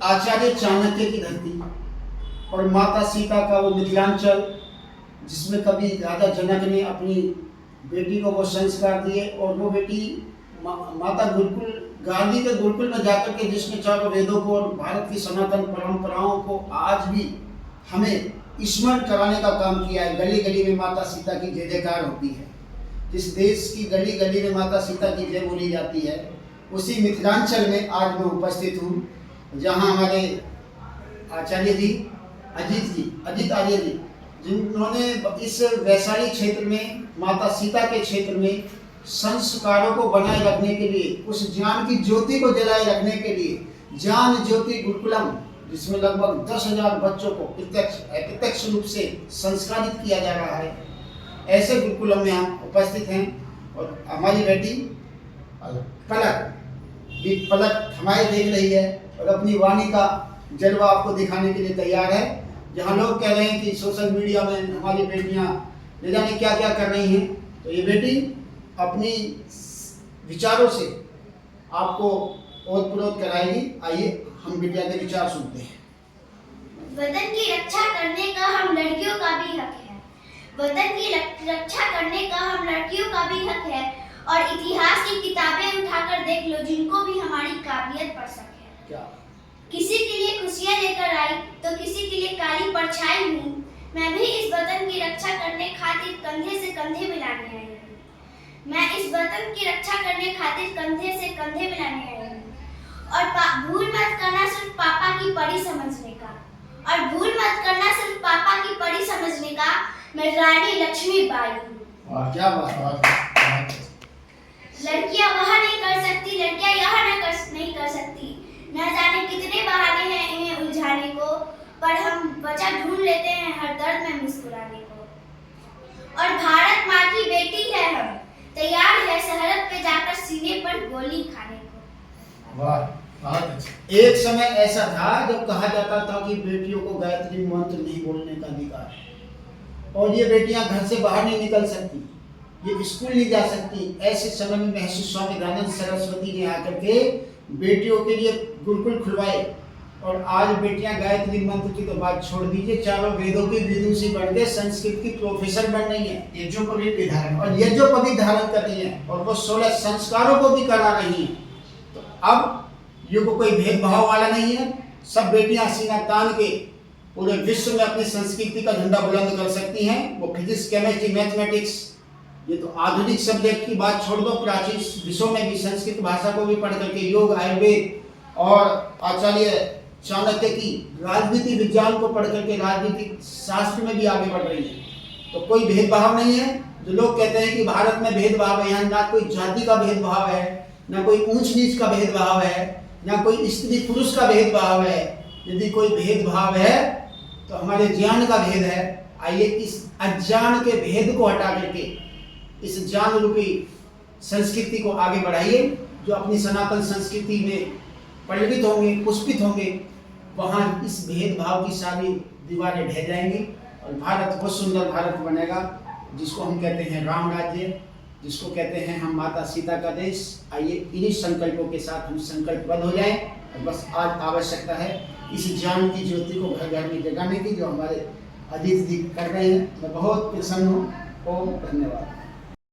आचार्य चाणक्य की धरती और माता सीता का वो मिथिलांचल, जिसमें कभी राजा जनक ने अपनी बेटी को वो संस्कार दिए और वो बेटी माता गुरुकुल, गांधी के गुरुकुल में जाकर के जिसने चारों वेदों को और भारत की सनातन परंपराओं को आज भी हमें स्मरण कराने का काम किया है। गली गली में माता सीता की जय जयकार होती है। जिस देश की गली गली में माता सीता की जय बोली जाती है, उसी मिथिलांचल में आज मैं उपस्थित हूँ, जहाँ हमारे आचार्य जी अजित आर्य जी, जिन्होंने इस वैशाली क्षेत्र में माता सीता के क्षेत्र में संस्कारों को बनाए रखने के लिए, उस ज्ञान की ज्योति को जलाए रखने के लिए ज्ञान ज्योति गुरुकुलम, जिसमें लगभग 10,000 बच्चों को अप्रत्यक्ष रूप से संस्कारित किया जा रहा है, ऐसे गुरुकुलम में हम उपस्थित हैं। और हमारी बेटी पलक हमारे देख रही है और अपनी वाणी का जलवा आपको दिखाने के लिए तैयार है। जहाँ लोग कह रहे हैं कि सोशल मीडिया में हमारी बेटियां न जाने क्या क्या कर रही हैं, तो ये बेटी अपनी विचारों से आपको ओतप्रोत कराएगी। आइए हम बिटिया के विचार सुनते हैं। वतन की रक्षा करने का हम लड़कियों का भी हक है। वतन की रक्षा करने का हम लड़कियों का भी हक है। और इतिहास की किताबें उठाकर देख लो, जिनको भी हमारी काबिलियत पढ़ सके। क्या किसी के लिए खुशियां लेकर आई तो किसी के लिए काली परछाई हूँ। मैं भी इस वतन की रक्षा करने खातिर कंधे से कंधे मिलाने आई हूँ। मैं इस वतन की रक्षा करने खातिर कंधे से कंधे मिलाने आई हूँ। और भूल मत करना सिर्फ पापा की परी समझने का। और भूल मत करना सिर्फ पापा की परी समझने का। मैं रानी लक्ष्मीबाई हूँ। क्या बात। लड़कियां वहाँ नहीं कर सकती, लड़कियां यहाँ नहीं कर सकती। न जाने कितने बहाने हैं इन्हें उलझाने को, पर हम वजह ढूंढ लेते हैं हर दर्द में मुस्कुराने को। और भारत माँ की बेटी है हम, तैयार है सरहद पे जाकर सीने पर गोली खाने को। वाह। एक समय ऐसा था जब कहा जाता था कि बेटियों को गायत्री मंत्र नहीं बोलने का अधिकार है और ये बेटियां घर से बाहर नहीं निकल सकती, ये स्कूल नहीं जा सकती। ऐसे समय में महर्षि स्वामी दयानंद सरस्वती ने आकर के बेटियों के लिए गुरुकुल खुलवाए और आज बेटियां गायत्री मंत्र की तो बात छोड़ दीजिए, चारों वेदों की विदुषी बन के संस्कृत की प्रोफेसर बन रही है, यज्ञोपवीत धारण कर रही है और वो 16 संस्कारों को भी करा रही है। तो अब युग कोई भेदभाव वाला नहीं है, सब बेटियां सीना तान के पूरे विश्व में अपनी संस्कृति का झंडा बुलंद कर सकती हैं। वो फिजिक्स, केमिस्ट्री, मैथमेटिक्स, ये तो आधुनिक सब्जेक्ट की बात छोड़ दो, प्राचीन विषयों में भी संस्कृत भाषा को भी पढ़ करके योग, आयुर्वेद और आचार्य चाणक्य की राजनीति विज्ञान को पढ़ करके राजनीतिक शास्त्र में भी आगे बढ़ रही है। तो कोई भेदभाव नहीं है। जो लोग कहते हैं कि भारत में भेदभाव है, यहाँ ना कोई जाति का भेदभाव है, ना कोई ऊंच नीच का भेदभाव है, ना कोई स्त्री पुरुष का भेदभाव है। यदि कोई भेदभाव है तो हमारे ज्ञान का भेद है। आइए इस अज्ञान के भेद को हटा करके इस ज्ञान रूपी संस्कृति को आगे बढ़ाइए। जो अपनी सनातन संस्कृति में पल्लवित होंगे, पुष्पित होंगे, वहाँ इस भेदभाव की सारी दीवारें ढह जाएंगी और भारत बहुत सुंदर भारत बनेगा, जिसको हम कहते हैं राम राज्य, जिसको कहते हैं हम माता सीता का देश। आइए इन्हीं संकल्पों के साथ हम संकल्पबद्ध हो जाएं। और बस आज आवश्यकता है इस ज्ञान की ज्योति को घर घर में जगाने की, जो हमारे अजीत जी कर रहे हैं। मैं बहुत प्रसन्न हूँ। ओम धन्यवाद।